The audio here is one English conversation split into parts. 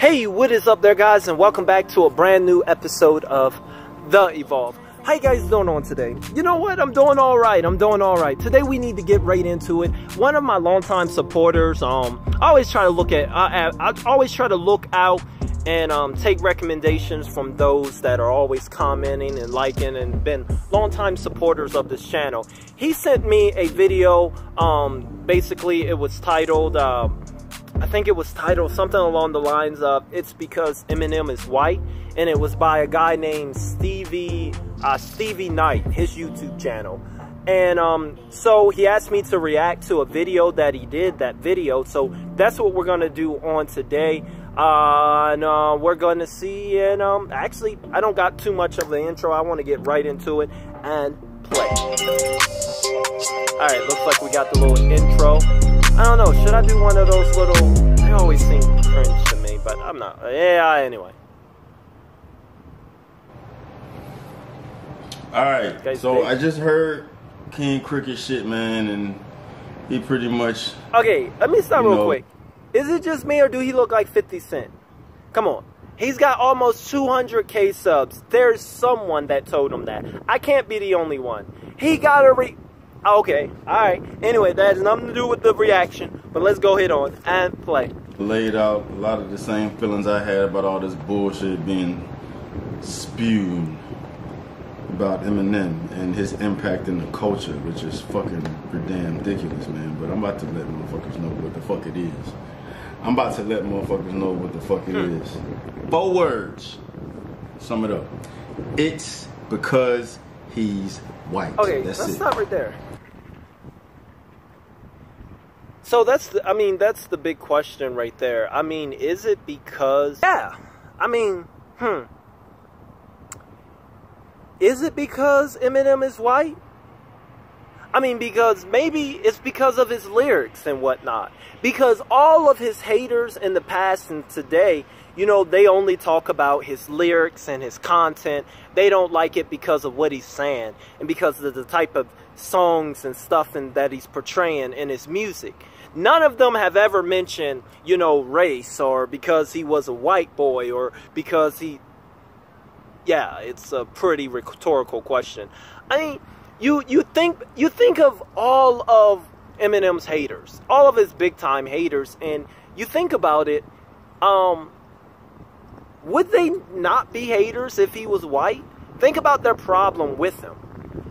Hey, what is up there, guys, and welcome back to a brand new episode of The Evolve. How you guys doing on today? You know what? I'm doing all right. Today we need to get right into it. One of my longtime supporters, I always try to look out and take recommendations from those that are always commenting and liking and been longtime supporters of this channel. He sent me a video. Basically it was titled, I think it was titled something along the lines of "It's Because Eminem is White," and it was by a guy named Stevie Knight, his YouTube channel. And so he asked me to react to a video that he did, so that's what we're gonna do on today. And we're gonna see, and actually I don't got too much of the intro. I want to get right into it and play. Alright, looks like we got the little intro. I don't know, should I do one of those little, they always seem cringe to me, but I'm not. Yeah, anyway. Alright, so I just heard King Cricket shit, man, and he pretty much... Okay, let me stop real quick. Is it just me, or do he look like 50 Cent? Come on. He's got almost 200K subs. There's someone that told him that. I can't be the only one. He got a Okay, alright. Anyway, that has nothing to do with the reaction, but let's go hit on and play. Laid out a lot of the same feelings I had about all this bullshit being spewed about Eminem and his impact in the culture, which is fucking damn ridiculous, man. But I'm about to let motherfuckers know what the fuck it is. I'm about to let motherfuckers know what the fuck it is. 4 words. Sum it up. It's because he's white. Okay, let's stop right there. So that's the big question right there. I mean, is it because... Yeah. I mean, is it because Eminem is white? I mean, because maybe it's because of his lyrics and whatnot. Because all of his haters in the past and today, you know, they only talk about his lyrics and his content. They don't like it because of what he's saying and because of the type of songs and stuff that he's portraying in his music. None of them have ever mentioned, you know, race, or because he was a white boy, or because he... Yeah, it's a pretty rhetorical question. I mean, you think of all of Eminem's haters, all of his big time haters, and you think about it, would they not be haters if he was white? Think about their problem with him.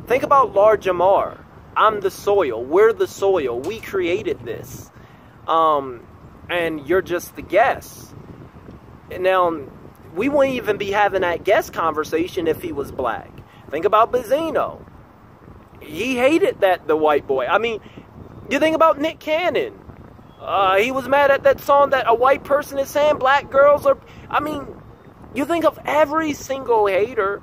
Think about Lord Jamar. I'm the soil. We're the soil. We created this. And you're just the guest. And now, we wouldn't even be having that guest conversation if he was black. Think about Benzino. He hated the white boy. I mean, you think about Nick Cannon. He was mad at that song that a white person is saying black girls are... I mean, you think of every single hater,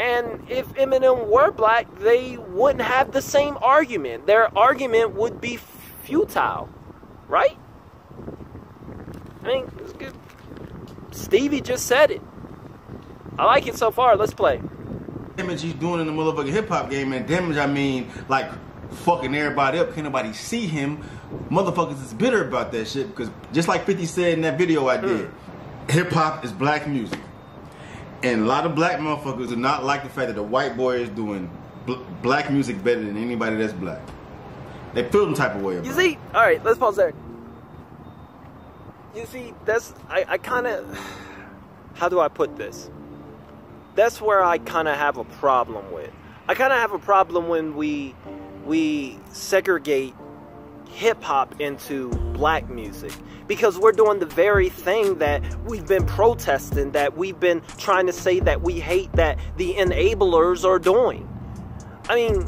and if Eminem were black, they wouldn't have the same argument. Their argument would be futile, right? I mean, it's good. Stevie just said it. I like it so far. Let's play. Damage he's doing in the motherfucking hip-hop game, and damage, I mean, like, fucking everybody up. Can't nobody see him. Motherfuckers is bitter about that shit, because just like 50 said in that video I did, hip-hop is black music. And a lot of black motherfuckers do not like the fact that the white boy is doing black music better than anybody that's black. They feel some type of way about it. You see? Alright, let's pause there. You see, that's... I kind of... How do I put this? That's where I kind of have a problem with. I kind of have a problem when we segregate hip-hop into black music, because we're doing the very thing that we've been protesting, that we've been trying to say that we hate, that the enablers are doing. I mean,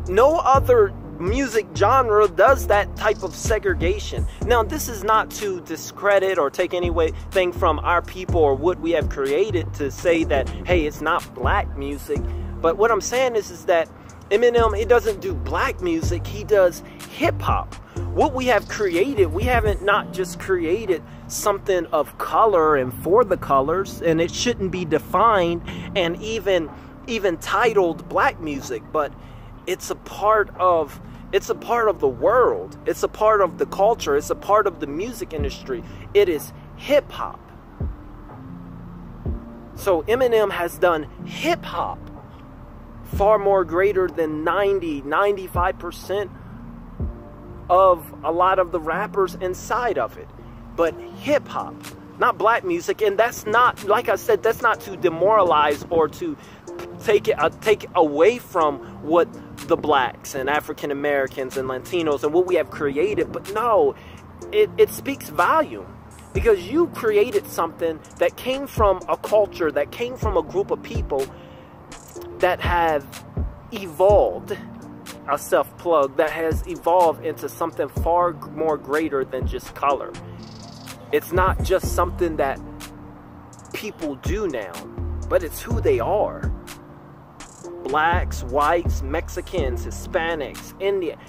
no other music genre does that type of segregation. Now, this is not to discredit or take anything from our people or what we have created to say that, hey, it's not black music. But what I'm saying is that Eminem, he doesn't do black music, he does hip-hop. What we have created, we haven't not just created something of color and for the colors, and it shouldn't be defined and even titled black music, but it's a part of the world. It's a part of the culture. It's a part of the music industry. It is hip-hop. So Eminem has done hip-hop far more greater than 95% of a lot of the rappers inside of it. But hip-hop, not black music. And that's not, like I said, that's not to demoralize or to take away from what the blacks and African Americans and Latinos and what we have created. But no, it speaks volume, because you created something that came from a culture, that came from a group of people that have evolved, a self-plug, that has evolved into something far more greater than just color. It's not just something that people do now, but it's who they are. Blacks, whites, Mexicans, Hispanics, Indian,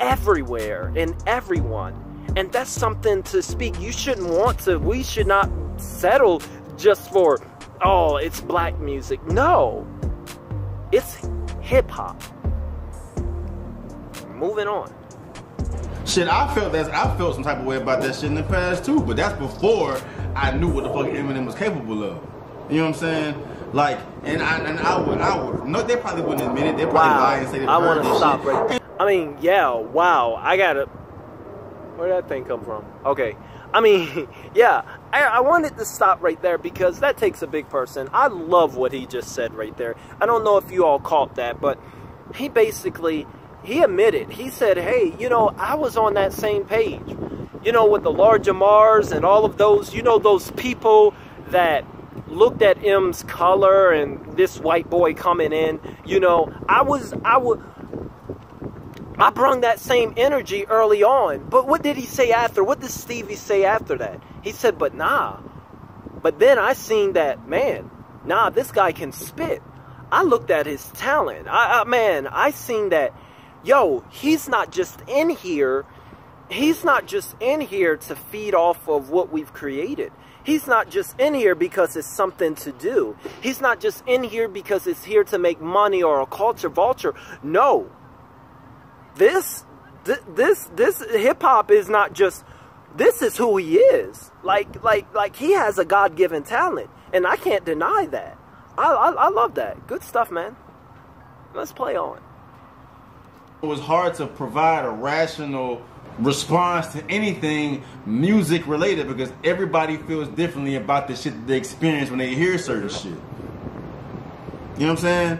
everywhere and everyone. And that's something to speak. You shouldn't want to, we should not settle just for, oh, it's black music. No, it's hip-hop. Moving on. Shit, I felt some type of way about that shit in the past too, but that's before I knew what the fuck Eminem was capable of. You know what I'm saying? Like, and I would. No, they probably wouldn't admit it. They probably lie and say they heard this shit. Stop right there. I mean, yeah, wow. I gotta. Where'd that thing come from? Okay. I mean, yeah. I wanted to stop right there because that takes a big person. I love what he just said right there. I don't know if you all caught that, but he basically. He admitted, he said, hey, you know, I was on that same page, you know, with the large Amars and all of those, you know, those people that looked at M's color and this white boy coming in, you know, I brung that same energy early on. But what did he say after? What did Stevie say after that? He said, but nah. But then I seen that, man, nah, this guy can spit. I looked at his talent. Man, I seen that. Yo, he's not just in here. He's not just in here to feed off of what we've created. He's not just in here because it's something to do. He's not just in here because it's here to make money or a culture vulture. No. This hip hop is not just, this is who he is. Like he has a God-given talent, and I can't deny that. I love that. Good stuff, man. Let's play on. It was hard to provide a rational response to anything music related because everybody feels differently about the shit that they experience when they hear certain shit. You know what I'm saying?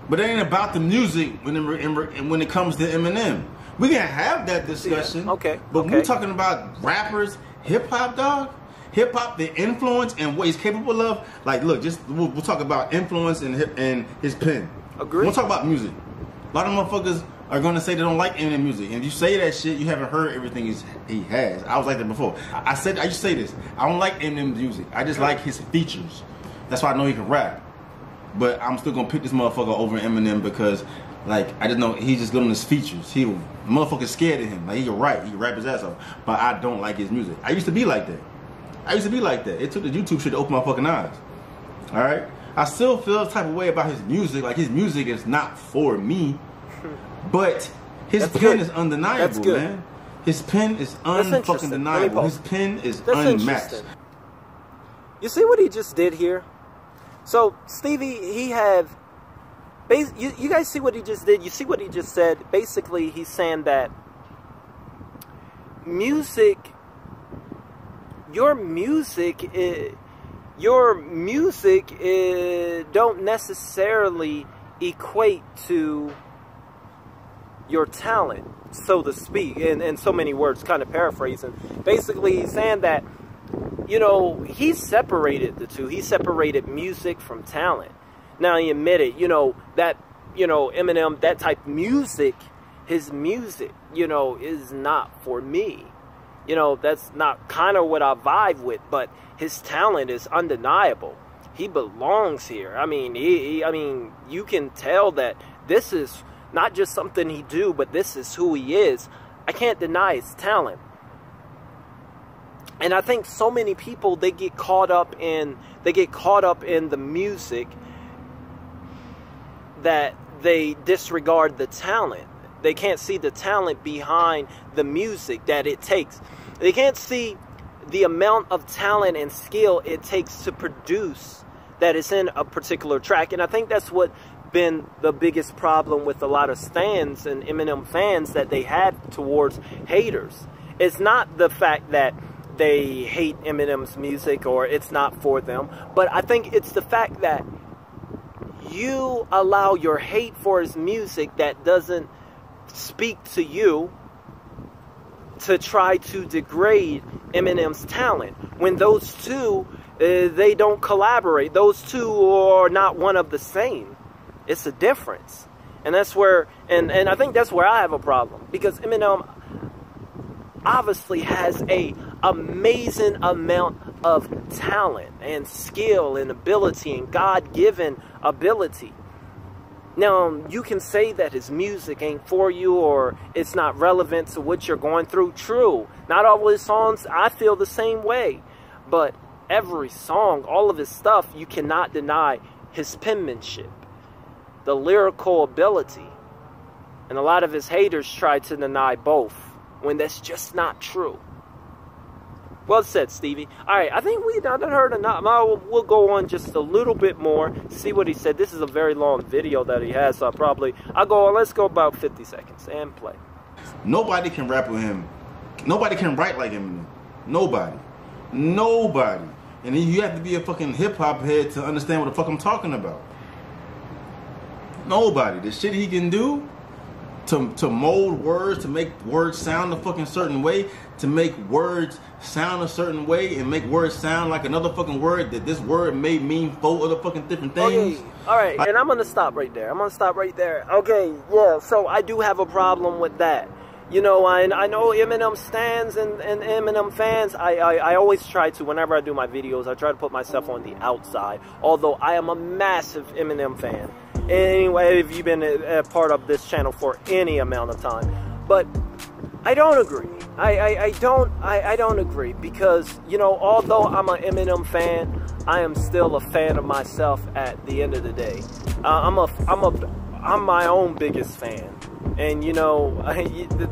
But it ain't about the music when it comes to Eminem. We can have that discussion. Yeah. Okay. But when we're talking about rappers, hip hop, dog, hip hop, the influence and what he's capable of. Like, look, just we'll talk about influence and his pen. Agree. We'll talk about music. A lot of motherfuckers are going to say they don't like Eminem music. And if you say that shit, you haven't heard everything he has. I was like that before. I used to say this. I don't like Eminem music. I just like his features. That's why I know he can rap. But I'm still going to pick this motherfucker over Eminem because, like, I just know he's just good on his features. The motherfucker's scared of him. Like, he can rap his ass off. But I don't like his music. I used to be like that. It took the YouTube shit to open my fucking eyes. Alright? I still feel the type of way about his music. Like, his music is not for me. But his pen is undeniable, man. His pen is unfucking deniable. His pen is unmatched. You see what he just did here? So, Stevie, you guys see what he just did? You see what he just said? Basically, he's saying that your music don't necessarily equate to your talent, so to speak, in so many words, kind of paraphrasing. Basically, he's saying that, you know, he separated the two. He separated music from talent. Now, he admitted, you know, that, you know, Eminem, that type of music, his music, you know, is not for me. You know, that's not kind of what I vibe with, but his talent is undeniable. He belongs here. I mean, I mean, you can tell that this is not just something he do, but this is who he is. I can't deny his talent. And I think so many people, they get caught up in the music that they disregard the talent. They can't see the talent behind the music that it takes. They can't see the amount of talent and skill it takes to produce that is in a particular track. And I think that's what been the biggest problem with a lot of stans and Eminem fans that they had towards haters. It's not the fact that they hate Eminem's music or it's not for them, but I think it's the fact that you allow your hate for his music that doesn't speak to you to try to degrade Eminem's talent, when those two, they don't collaborate. Those two are not one of the same. It's a difference. And that's where, and I think that's where I have a problem, because Eminem obviously has a amazing amount of talent and skill and ability and God-given ability. Now, you can say that his music ain't for you or it's not relevant to what you're going through. True. Not all of his songs, I feel the same way. But every song, all of his stuff, you cannot deny his penmanship, the lyrical ability. And a lot of his haters try to deny both, when that's just not true. Well said, Stevie. All right, I think we done heard enough. We'll go on just a little bit more, see what he said. This is a very long video that he has, so I'll go on. Let's go about 50 seconds and play. Nobody can rap with him. Nobody can write like him. Nobody. Nobody. And you have to be a fucking hip-hop head to understand what the fuck I'm talking about. Nobody. The shit he can do to mold words, to make words sound a fucking certain way, to make words sound a certain way, and make words sound like another fucking word that this word may mean 4 other fucking different things. Okay, all right, and I'm going to stop right there. Okay, yeah, so I do have a problem with that. You know, I know Eminem stans and Eminem fans. I always try to, whenever I do my videos, I try to put myself on the outside, although I am a massive Eminem fan. Anyway, if you've been a part of this channel for any amount of time. But I don't agree. I don't agree, because, you know, although I'm an Eminem fan, I am still a fan of myself at the end of the day. I'm my own biggest fan. And, you know,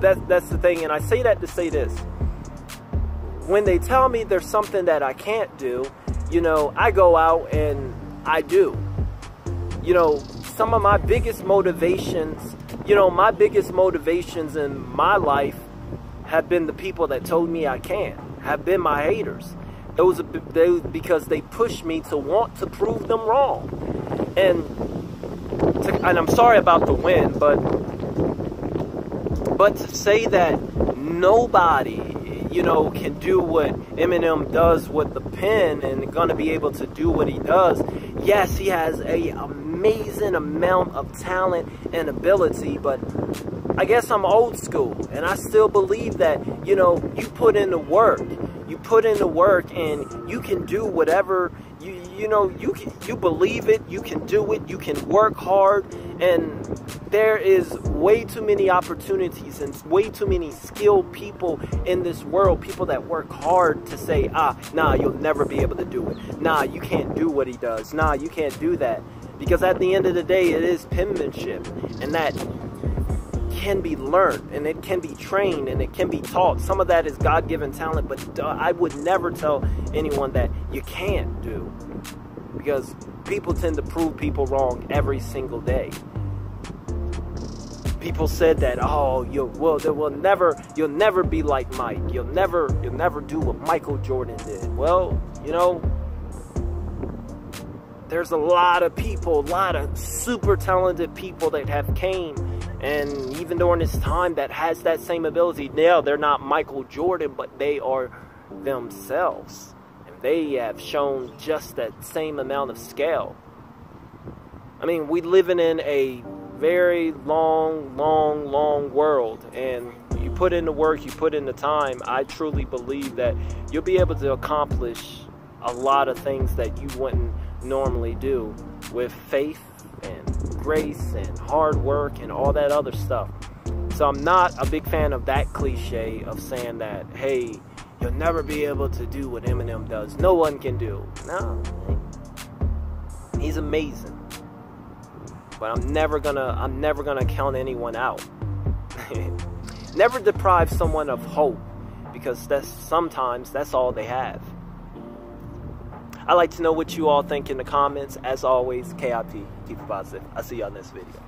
that's the thing. And I say that to say this. When they tell me there's something that I can't do, you know, I go out and I do. You know, some of my biggest motivations, my biggest motivations in my life have been the people that told me I can't, have been my haters. Those are because they pushed me to want to prove them wrong. And I'm sorry about the win, but to say that nobody, you know, can do what Eminem does with the pen and gonna be able to do what he does. Yes, he has a amazing amount of talent and ability, but I guess I'm old school, and I still believe that, you know, you put in the work. You put in the work, and you can do whatever, you believe it, you can do it, you can work hard, and there is way too many opportunities and way too many skilled people in this world, people that work hard to say, nah, you'll never be able to do it. Nah, you can't do what he does. Nah, you can't do that. Because at the end of the day, it is penmanship, and that can be learned, and it can be trained, and it can be taught. Some of that is God-given talent, but I would never tell anyone that you can't do, because people tend to prove people wrong every single day. People said that, you'll never be like Mike. You'll never do what Michael Jordan did. Well, you know, there's a lot of people, a lot of super talented people that have came, and even during this time, that has that same ability. Now, they're not Michael Jordan, but they are themselves. And they have shown just that same amount of skill. I mean, we living in a very long world, and you put in the work, you put in the time. I truly believe that you'll be able to accomplish a lot of things that you wouldn't normally do with faith and grace and hard work and all that other stuff. So I'm not a big fan of that cliche of saying that, hey, you'll never be able to do what Eminem does. No one can do. No, he's amazing. But I'm never gonna count anyone out. Never deprive someone of hope, because sometimes that's all they have. I'd like to know what you all think in the comments. As always, KIP, keep it positive. I'll see y'all next video.